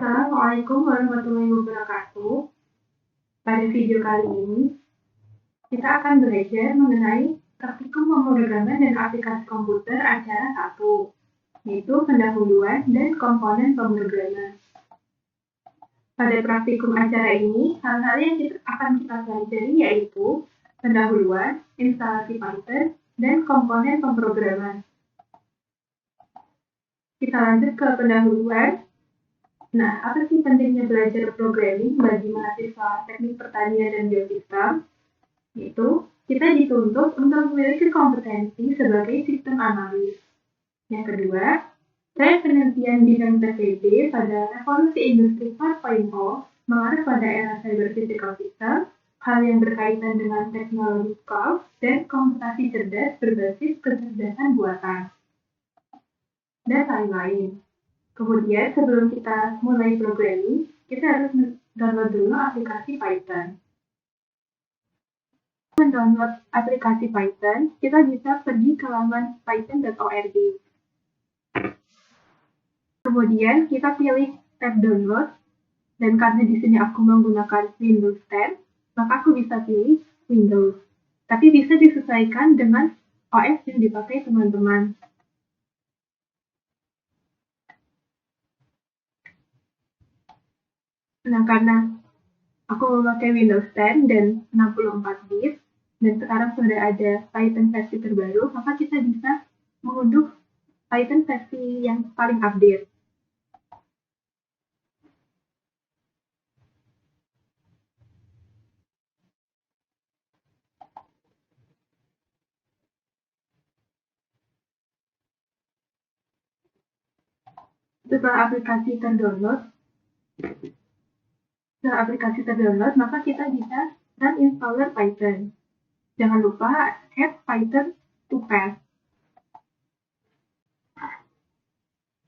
Assalamualaikum warahmatullahi wabarakatuh. Pada video kali ini, kita akan belajar mengenai praktikum pemrograman dan aplikasi komputer acara 1, yaitu pendahuluan dan komponen pemrograman. Pada praktikum acara ini, hal-hal yang akan kita pelajari yaitu pendahuluan, instalasi Python, dan komponen pemrograman. Kita lanjut ke pendahuluan. Nah, apa sih pentingnya belajar programming bagi mahasiswa teknik pertanian dan biosistem? Yaitu, kita dituntut untuk memiliki kompetensi sebagai sistem analis. Yang kedua, tren penelitian bidang TPD pada revolusi industri 4.0 mengarah pada era cyber physical system, hal yang berkaitan dengan teknologi cloud dan komputasi cerdas berbasis kecerdasan buatan, dan lain-lain. Kemudian, sebelum kita mulai programming, kita harus download dulu aplikasi Python. Untuk mendownload aplikasi Python, kita bisa pergi ke laman python.org. Kemudian, kita pilih tab download, dan karena di sini aku menggunakan Windows 10, maka aku bisa pilih Windows. Tapi bisa disesuaikan dengan OS yang dipakai teman-teman. Nah, karena aku memakai Windows 10 dan 64 bit, dan sekarang sudah ada Python versi terbaru, maka kita bisa mengunduh Python versi yang paling update. Setelah aplikasi terdownload, maka kita bisa run installer Python. Jangan lupa add Python to path.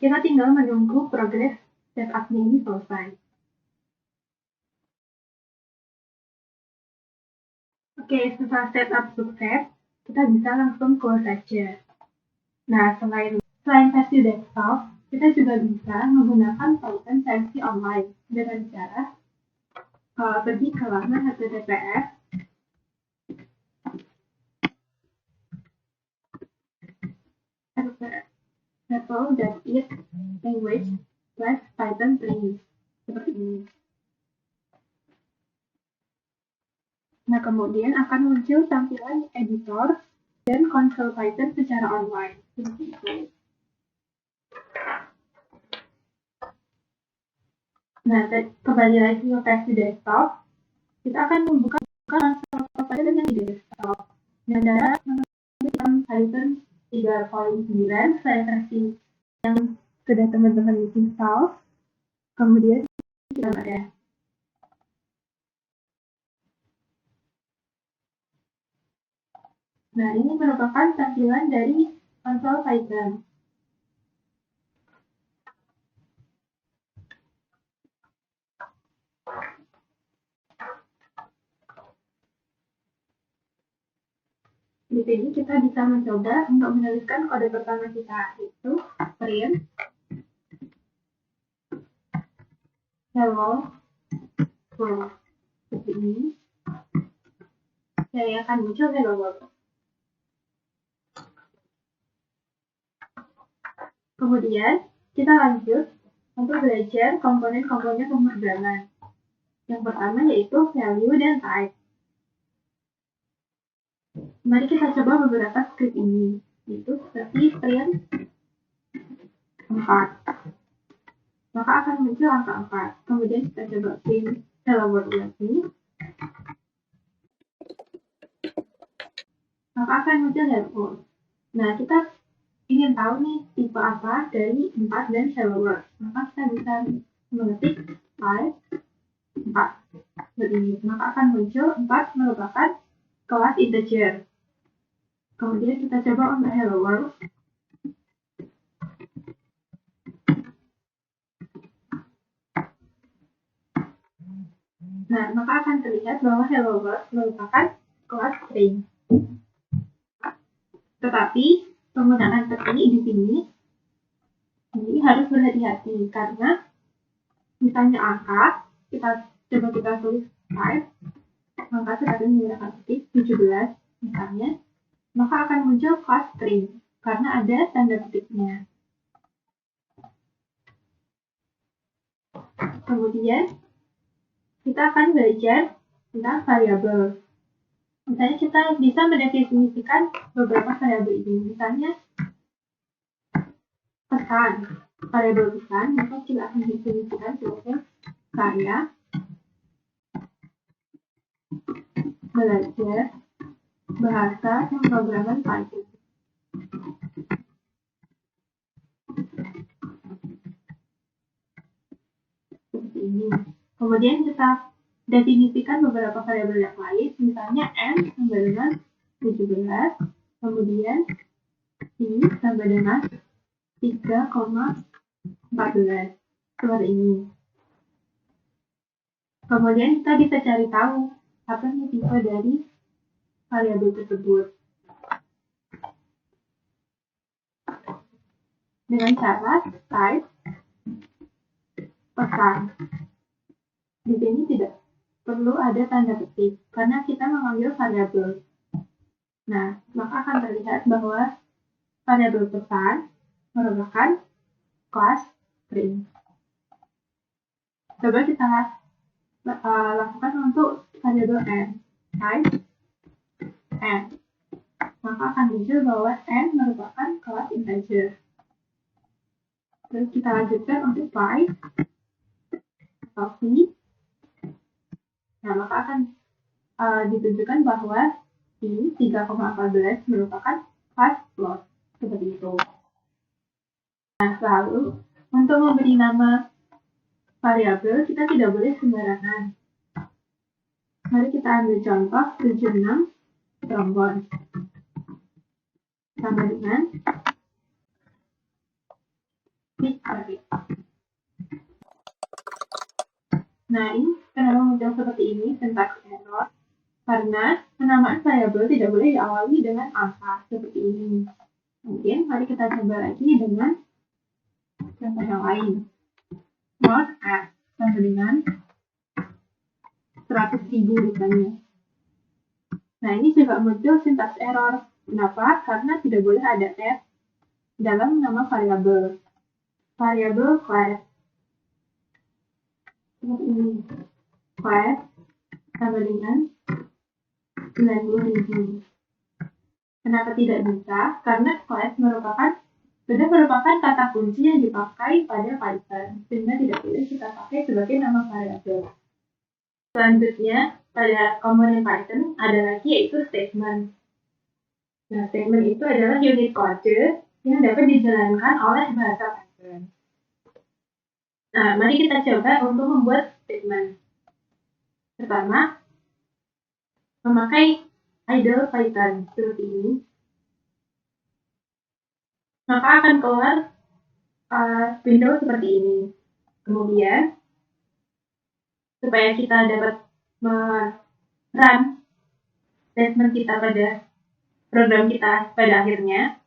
Kita tinggal menunggu progres setupnya ini selesai. Oke, setelah setup sukses, kita bisa langsung close saja. Nah, selain versi desktop, kita juga bisa menggunakan Python versi online dengan cara pergi ke laman https apple.it/python training seperti ini. Nah, kemudian akan muncul tampilan editor dan konsol Python secara online. Seperti itu. Nah, kembali lagi ke versi desktop, kita akan membuka konsol Python yang di desktop. Dengan cara mengetik Python 3.9 saya versi yang sudah teman-teman install, kemudian kita ada. Nah, ini merupakan tampilan dari konsol Python. Di sini kita bisa mencoba untuk menuliskan kode pertama kita, yaitu print hello world. Seperti ini. Saya akan muncul hello world. Kemudian, kita lanjut untuk belajar komponen-komponen pemrograman. Yang pertama yaitu value dan type. Mari kita coba beberapa script ini, yaitu seperti print 4. Maka akan muncul angka 4. Kemudian kita coba print hello world lagi. Maka akan muncul hello world. Nah, kita ingin tahu nih tipe apa dari 4 dan hello world. Maka kita bisa mengetik type 4. Begini. Maka akan muncul 4 merupakan kelas integer. Kemudian kita coba untuk hello world. Nah, maka akan terlihat bahwa hello world merupakan kelas string. Tetapi penggunaan peti di sini ini harus berhati-hati karena misalnya angka, kita tulis 5, maka sebagai menggunakan ketik 17 misalnya, maka akan muncul kelas string karena ada tanda petiknya. Kemudian kita akan belajar tentang variabel. Misalnya kita bisa mendefinisikan beberapa variabel ini. Misalnya pesan, variabel pesan, maka kita akan definisikan sebagai saya belajar bahasa pemrograman Python. Seperti ini. Kemudian kita definisikan beberapa variabel yang lain, misalnya n sama dengan 17, kemudian i sama dengan 3,14, seperti ini. Kemudian kita bisa cari tahu apa tipe dari variabel tersebut dengan cara type pesan. Di sini tidak perlu ada tanda petik karena kita mengambil variabel. Nah, maka akan terlihat bahwa variabel pesan merupakan kelas string. Coba kita lakukan untuk variabel n, type n. Maka akan muncul bahwa n merupakan kelas integer. Terus kita lanjutkan untuk y atau v. Nah, maka akan ditunjukkan bahwa i 3,14 merupakan kelas float, seperti itu. Nah, lalu untuk memberi nama variabel kita tidak boleh sembarangan. Mari kita ambil contoh 76 trombon sama dengan pick. Nah, ini kenapa muncul seperti ini, syntax error, karena penamaan variabel tidak boleh diawali dengan angka seperti ini. Mungkin mari kita coba lagi dengan contoh yang lain. Not f sama dengan 100.000 misalnya. Nah, ini juga muncul syntax error. Kenapa? Karena tidak boleh ada f dalam nama variabel. Variabel class seperti ini. Class sama dengan 90.000. Kenapa tidak bisa? Karena class sudah merupakan kata kunci yang dipakai pada Python, sehingga tidak boleh kita pakai sebagai nama variabel. Selanjutnya, pada komponen Python ada lagi yaitu statement. Nah, statement itu adalah unit kode yang dapat dijalankan oleh bahasa Python. Nah, mari kita coba untuk membuat statement. Pertama, memakai idle Python seperti ini. Maka akan keluar window seperti ini. Kemudian, supaya kita dapat run statement kita pada program kita pada akhirnya,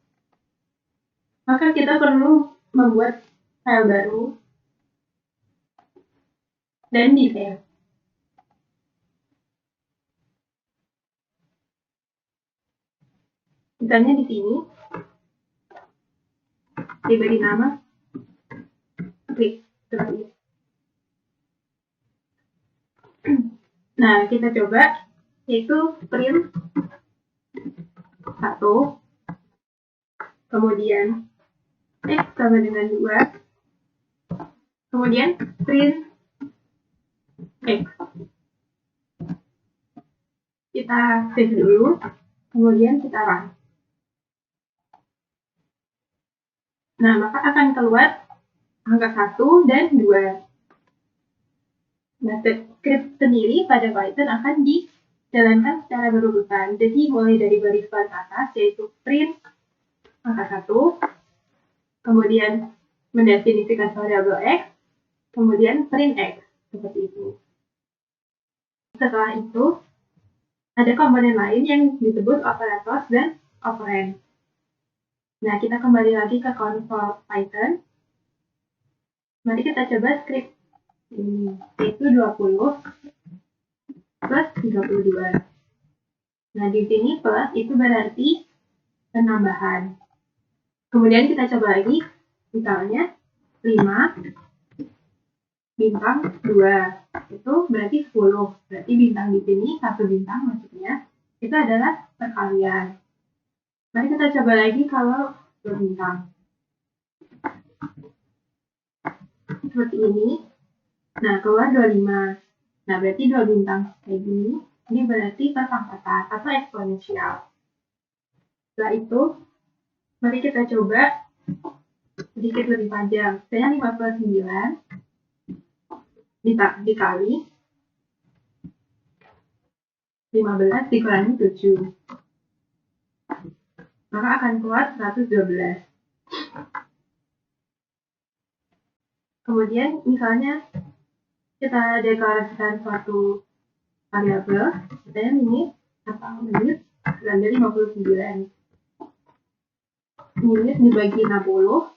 maka kita perlu membuat file baru dan di save. Misalnya di sini diberi nama print seperti ini. Nah, kita coba yaitu print 1, kemudian x sama dengan 2, kemudian print x. Kita save dulu, kemudian kita run. Nah, maka akan keluar angka 1 dan 2. Nah, script sendiri pada Python akan dijalankan secara berurutan. Jadi, mulai dari baris paling atas, yaitu print angka 1, kemudian mendefinisikan variabel x, kemudian print x, seperti itu. Setelah itu, ada komponen lain yang disebut operators dan operand. Nah, kita kembali lagi ke konsol Python. Mari kita coba script ini, yaitu 20 plus 32. Nah, di sini plus itu berarti penambahan. Kemudian kita coba lagi, misalnya 5 bintang 2, itu berarti 10. Berarti bintang di sini, 1 bintang maksudnya, itu adalah perkalian. Mari kita coba lagi kalau 2 bintang. Seperti ini. Nah, keluar 25. Nah, berarti 2 bintang kayak gini. Ini berarti perpangkatan atau eksponensial. Setelah itu, mari kita coba sedikit lebih panjang. Saya 59 dikali 15 dikurangi 7. Maka akan keluar 112. Kemudian misalnya kita deklarasikan suatu variabel, misalnya menit atau menit dari 59. Menit dibagi 60.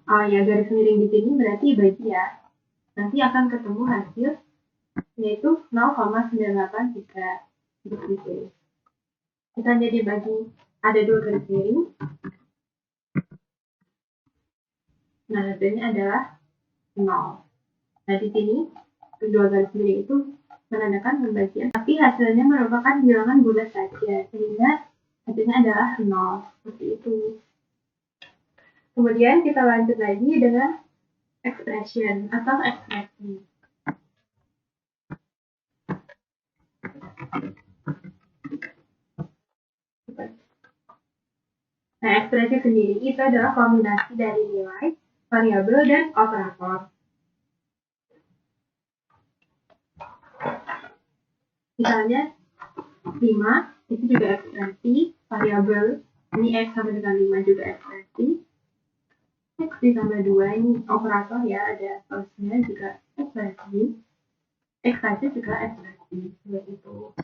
Oh ya, garis miring di sini berarti bagi ya. Nanti akan ketemu hasil yaitu 0,983 gitu. Kita jadi bagi ada 2 garis miring. Nah, hasilnya adalah 0. Nah, di sini kedua garis miring itu menandakan pembagian, tapi hasilnya merupakan bilangan bulat saja, sehingga hasilnya adalah 0. Seperti itu. Kemudian kita lanjut lagi dengan expression atau ekspresi. Nah, ekspresi sendiri itu adalah kombinasi dari nilai, variabel, dan operator. Misalnya 5 itu juga ekspresi, variabel ini X sama dengan 5 juga ekspresi. X ditambah 2 ini operator ya, ada plusnya juga ekspresi. X saja juga ekspresi, seperti itu.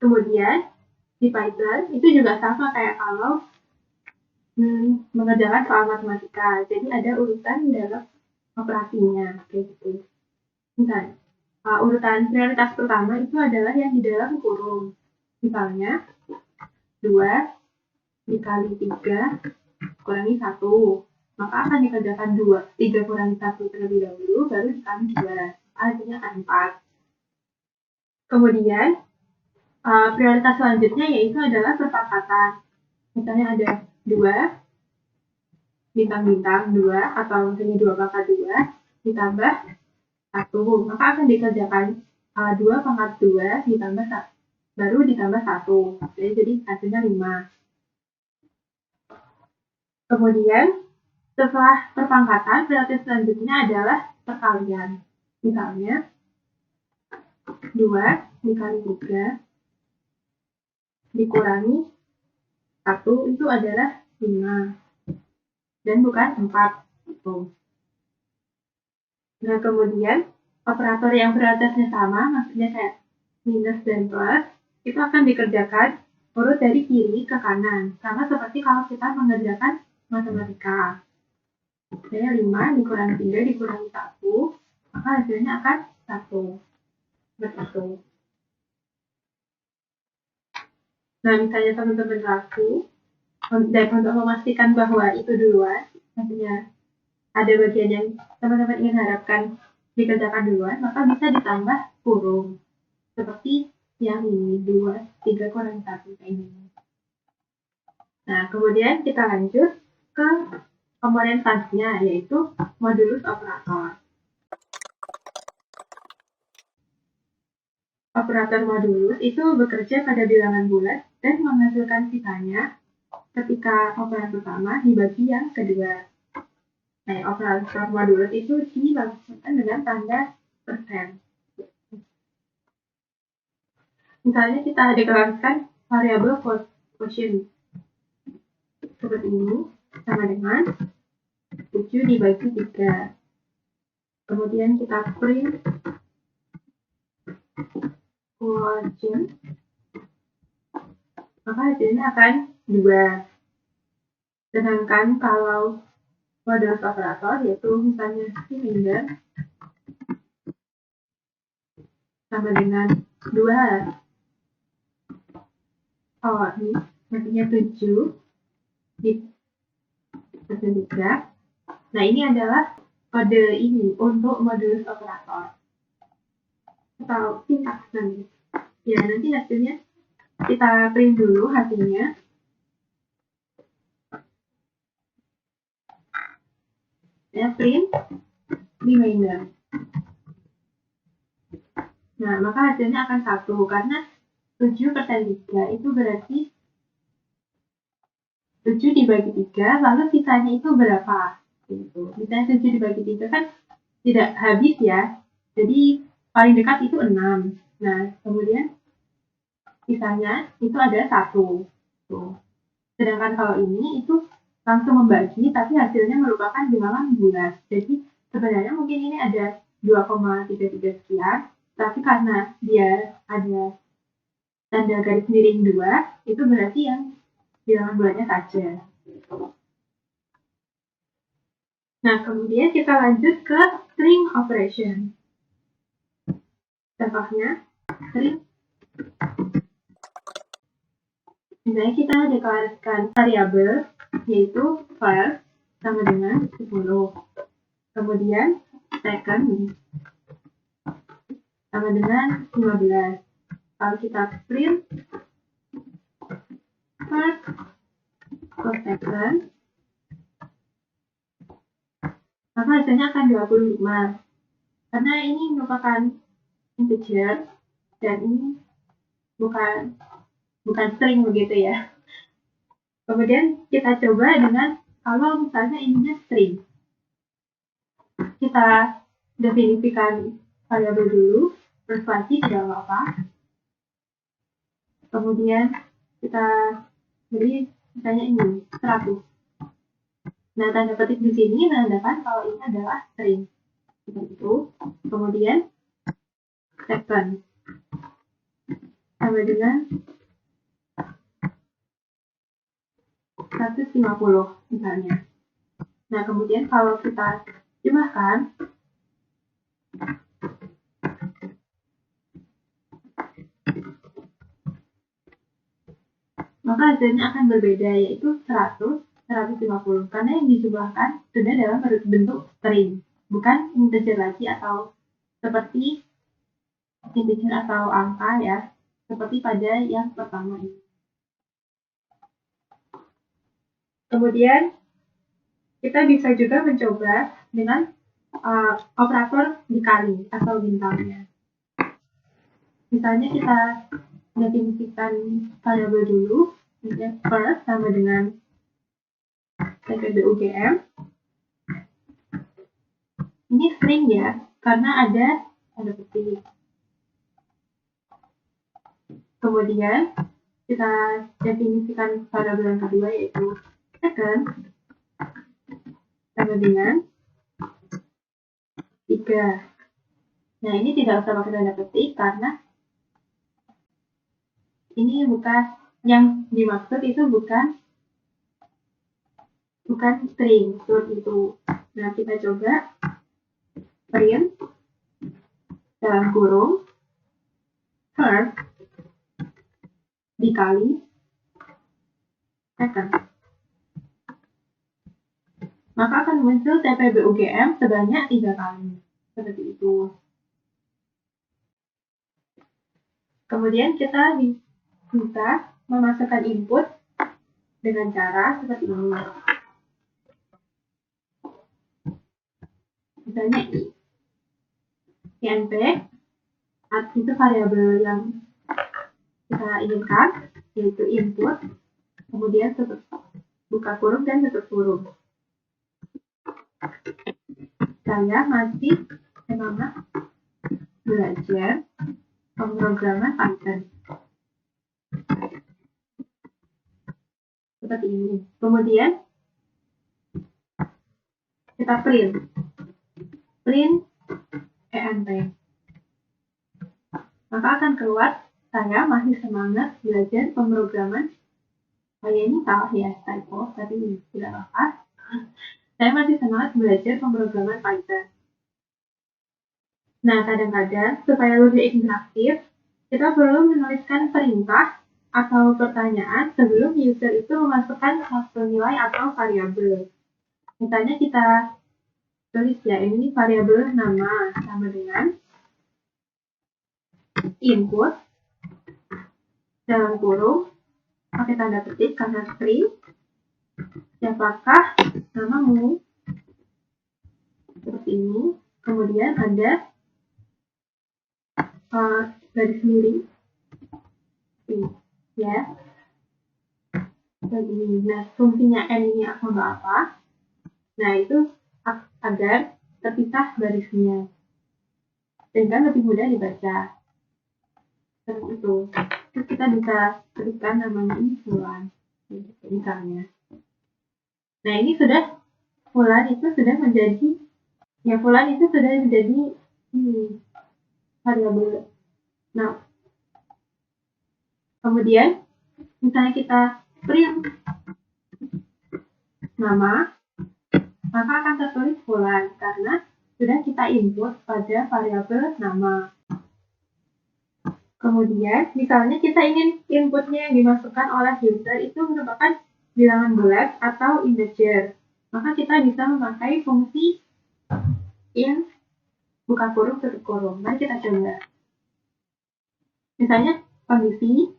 Kemudian di Python itu juga sama kayak kalau mengerjakan soal matematika. Jadi ada urutan dalam operasinya kayak gitu. Misalnya urutan prioritas pertama itu adalah yang di dalam kurung. Misalnya 2 dikali 3 kurangi 1. Maka akan dikerjakan 3 kurangi 1 terlebih dahulu, baru dikali 2. Hasilnya akan 4. Kemudian prioritas selanjutnya yaitu adalah perpangkatan. Misalnya ada 2 bintang-bintang 2 atau misalnya 2 pangkat 2 ditambah 1. Maka akan dikerjakan 2 pangkat 2 ditambah 1, baru ditambah 1. Jadi hasilnya 5. Kemudian setelah perpangkatan, prioritas selanjutnya adalah perkalian. Misalnya 2 dikali 3 dikurangi 1 itu adalah 5 dan bukan 4 gitu. Nah, kemudian operator yang prioritasnya sama, maksudnya kayak minus dan plus, itu akan dikerjakan urut dari kiri ke kanan, sama seperti kalau kita mengerjakan matematika. Misalnya 5 dikurangi 3 dikurangi 1, maka hasilnya akan 1. Begitu. Nah, misalnya teman-teman ragu, dan untuk memastikan bahwa itu duluan, maksudnya ada bagian yang teman-teman ingin harapkan dikerjakan duluan, maka bisa ditambah kurung. Seperti yang ini, 2, 3 kurangi 1, kayak gini. Nah, kemudian kita lanjut ke komponen selanjutnya, yaitu modulus operator. Operator modulus itu bekerja pada bilangan bulat dan menghasilkan sisanya ketika operan pertama dibagi yang kedua. Nah, operator modulus itu dilakukan dengan tanda persen. Misalnya kita deklarasikan variabel quotient seperti ini, sama dengan 7 dibagi 3. Kemudian kita print quotient, maka hasilnya akan 2. Sedangkan kalau modulus operator, yaitu misalnya remainder sama dengan 2. Oh, ini artinya 7 dikali 3. Nah, ini adalah kode ini untuk modulus operator atau sintaks nanti. Ya, nanti hasilnya kita print dulu hasilnya. Ya, print remainder. Nah, maka hasilnya akan 1 karena 7 per 3 itu berarti 7 dibagi 3, lalu sisanya itu berapa? Gitu. Misalnya 7 dibagi 3 kan tidak habis ya, jadi paling dekat itu 6. Nah, kemudian sisanya itu ada 1. Tuh. Sedangkan kalau ini itu langsung membagi, tapi hasilnya merupakan bilangan bulat. Jadi sebenarnya mungkin ini ada 2,33 sekian, tapi karena dia ada tanda garis miring 2, itu berarti yang bilangan bulatnya saja. Nah, kemudian kita lanjut ke string operation. Contohnya, string. Misalnya kita deklarasikan variabel, yaitu first sama dengan 10. Kemudian, second sama dengan 15. Kalau kita print first plus second, maka hasilnya akan 25. Karena ini merupakan integer dan ini bukan string begitu ya. Kemudian kita coba dengan kalau misalnya ininya string. Kita definisikan variabel dulu, persuasi tidak apa-apa. Kemudian kita beri misalnya ini 100. Nah, tanda petik di sini menandakan kalau ini adalah string. Seperti itu. Kemudian second sama dengan 150 misalnya. Nah, kemudian kalau kita jumlahkan, maka hasilnya akan berbeda, yaitu 100, 150. Karena yang dijumlahkan sudah dalam bentuk string, bukan integer lagi atau seperti integer atau angka ya, seperti pada yang pertama ini. Kemudian kita bisa juga mencoba dengan operator dikali atau bintangnya. Misalnya kita definisikan variabel dulu, misalnya first sama dengan TPB-UGM. Ini string ya, karena ada tanda petik. Kemudian kita definisikan variabel yang kedua, yaitu second sama dengan 3. Nah, ini tidak usah pakai tanda petik karena ini bukan yang dimaksud, itu bukan string seperti itu. Nah, kita coba print dalam kurung first dikali second. Maka akan muncul TPB-UGM sebanyak 3 kali. Seperti itu. Kemudian kita bisa memasukkan input dengan cara seperti ini. Misalnya INP itu variabel yang kita inginkan, yaitu input, kemudian tutup buka kurung dan tutup kurung. Saya masih semangat belajar pemrograman Python. Seperti ini. Kemudian kita print ENP. Maka akan keluar saya masih semangat belajar pemrograman. Ini salah ya, typo, tapi tidak apa-apa. Saya masih semangat belajar pemrograman Python. Nah, kadang-kadang supaya lebih interaktif, kita perlu menuliskan perintah atau pertanyaan sebelum user itu memasukkan satu nilai atau variabel. Misalnya kita tulis ya, ini variabel nama sama dengan input dalam kurung pakai tanda petik karena string, siapakah namamu, seperti ini. Kemudian ada garis miring ini ya, begini. Nah, fungsinya n ini untuk apa? Nah, itu agar terpisah garisnya sehingga lebih mudah dibaca. Seperti itu. Terus kita bisa berikan namanya ini Fulan, misalnya. Nah, ini sudah Fulan itu sudah menjadi variabel. Nah, kemudian misalnya kita print nama, maka akan tertulis Fulan karena sudah kita input pada variabel nama. Kemudian, misalnya kita ingin inputnya yang dimasukkan oleh user itu merupakan bilangan bulat atau integer, maka kita bisa memakai fungsi in buka kurung tutup kurung. Mari kita coba. Misalnya kondisi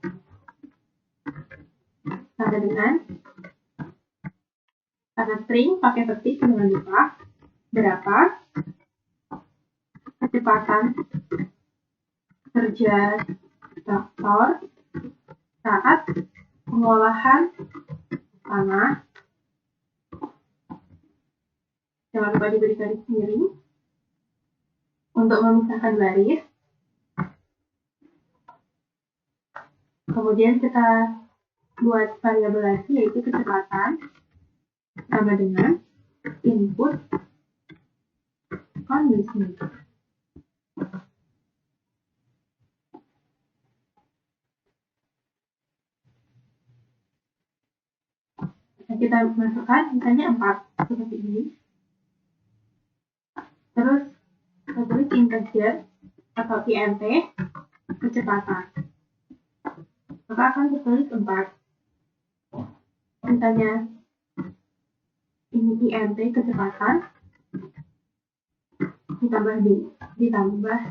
sama dengan karena string pakai petik dengan lupa berapa kecepatan kerja traktor saat pengolahan tanah. Jangan lupa diberi garis miring untuk memisahkan baris. Kemudian kita buat variabel lagi, yaitu kecepatan sama dengan input kondisi. Nah, kita masukkan misalnya 4 seperti ini. Terus kita tulis integer atau int kecepatan. Maka akan tertulis 4. Misalnya ini int kecepatan ditambah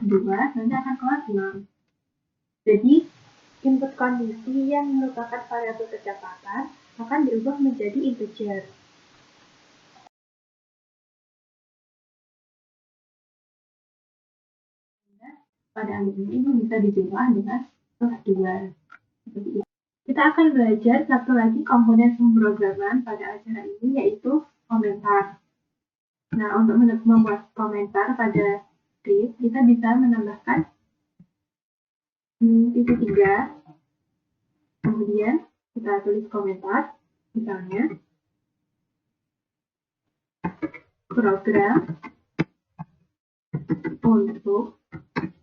2 nanti akan keluar 6. Jadi input kondisi yang merupakan variabel kecepatan akan diubah menjadi integer. Pada akhirnya ini bisa dijumlah dengan +2. Seperti itu. Kita akan belajar satu lagi komponen pemrograman pada acara ini, yaitu komentar. Nah, untuk membuat komentar pada script, kita bisa menambahkan titik 3. Kemudian kita tulis komentar, misalnya program untuk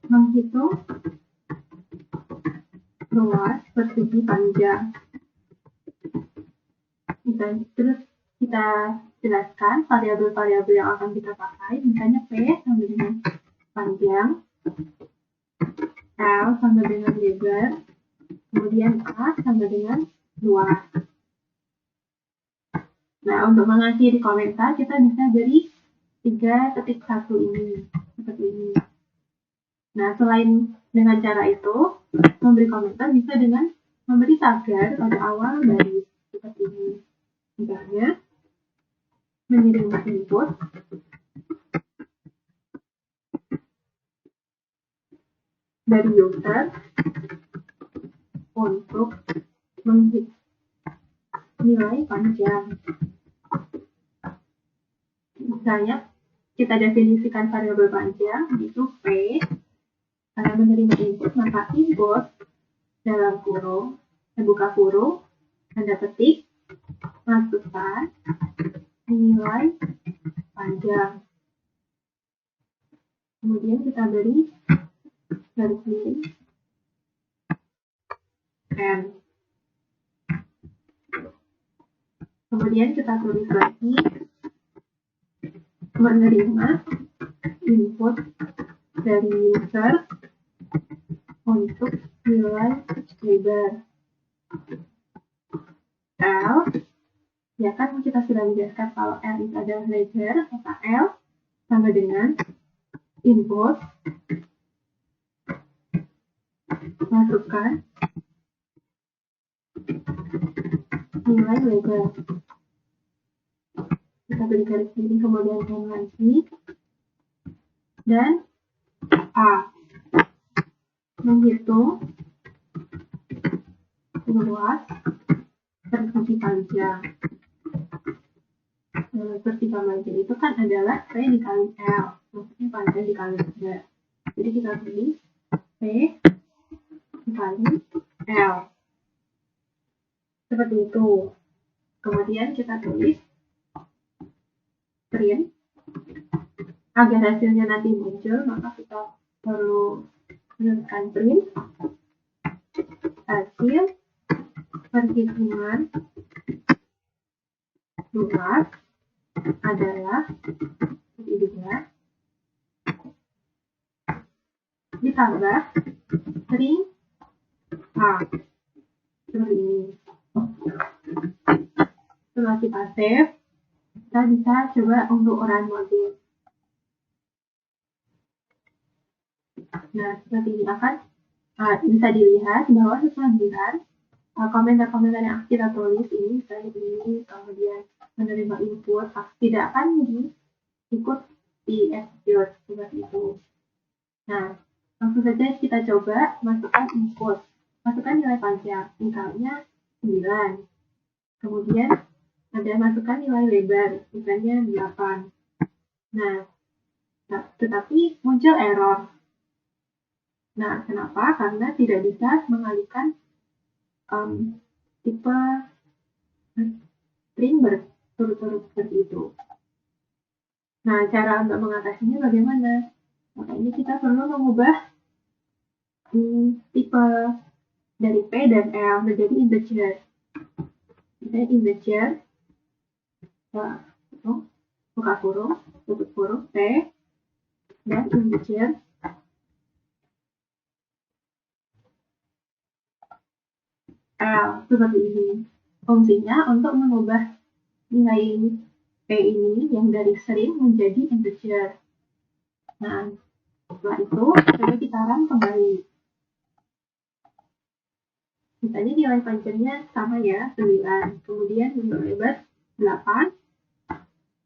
menghitung luas persegi panjang. Misalnya, terus kita jelaskan variabel-variabel yang akan kita pakai, misalnya P sama dengan panjang, L sama dengan lebar, kemudian A sama dengan luas. Nah, untuk mengakhiri komentar, kita bisa beri 3.1 ini, seperti ini. Nah, selain dengan cara itu, memberi komentar bisa dengan memberi tagar pada awal baris, seperti ini. Misalnya, mengirimkan input dari user untuk menghitung nilai panjang. Misalnya, kita definisikan variabel panjang, yaitu P. Karena menerima input, maka input dalam kurung, buka kurung, tanda petik, masukkan nilai panjang. Kemudian kita beri garis miring N. Kemudian kita tulis lagi menerima input dari user untuk nilai lebar L. Ya kan kita sudah menjelaskan kalau L itu adalah lebar, maka L sama dengan input masukkan nilai lebar. Kita beri garis miring kemudian N lagi dan A menghitung luas persegi panjang. Persegi panjang itu kan adalah P dikali L, maksudnya panjang dikali lebar. Jadi kita tulis P dikali L. Seperti itu. Kemudian kita tulis print. Agar hasilnya nanti muncul, maka kita perlu menekan print hasil perhitungan luas adalah ini dia ditambah string A seperti ini. Setelah kita save, kita bisa coba untuk run modul. Nah, seperti ini akan bisa dilihat bahwa setelah komentar-komentar yang kita tulis ini, misalnya ini, kemudian menerima input, tidak akan diikut di execute seperti itu. Nah, langsung saja kita coba masukkan input, masukkan nilai panjang, misalnya 9. Kemudian ada masukkan nilai lebar, misalnya 8. Nah, tetapi muncul error. Nah, kenapa? Karena tidak bisa mengalihkan tipe string berturut-turut seperti itu. Nah, cara untuk mengatasinya bagaimana? Maka ini kita perlu mengubah tipe dari P dan L menjadi integer. Misalnya integer, buka kurung, tutup kurung, P, dan integer L seperti ini. Fungsinya untuk mengubah nilai P ini yang dari string menjadi integer. Nah, setelah itu coba kita run kembali. Misalnya nilai panjangnya sama ya, 9. Kemudian nilai lebar 8.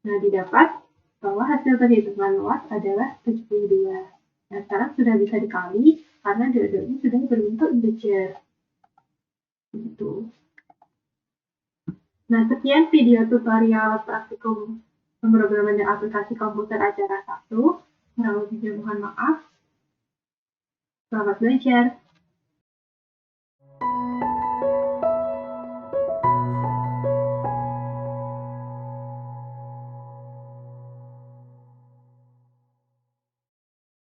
Nah, didapat bahwa hasil perhitungan luas adalah 72. Nah, sekarang sudah bisa dikali karena dua-duanya sudah berbentuk integer. Gitu. Nah, sekian video tutorial praktikum pemrograman dan aplikasi komputer acara 1. Kurang lebihnya mohon maaf. Selamat belajar.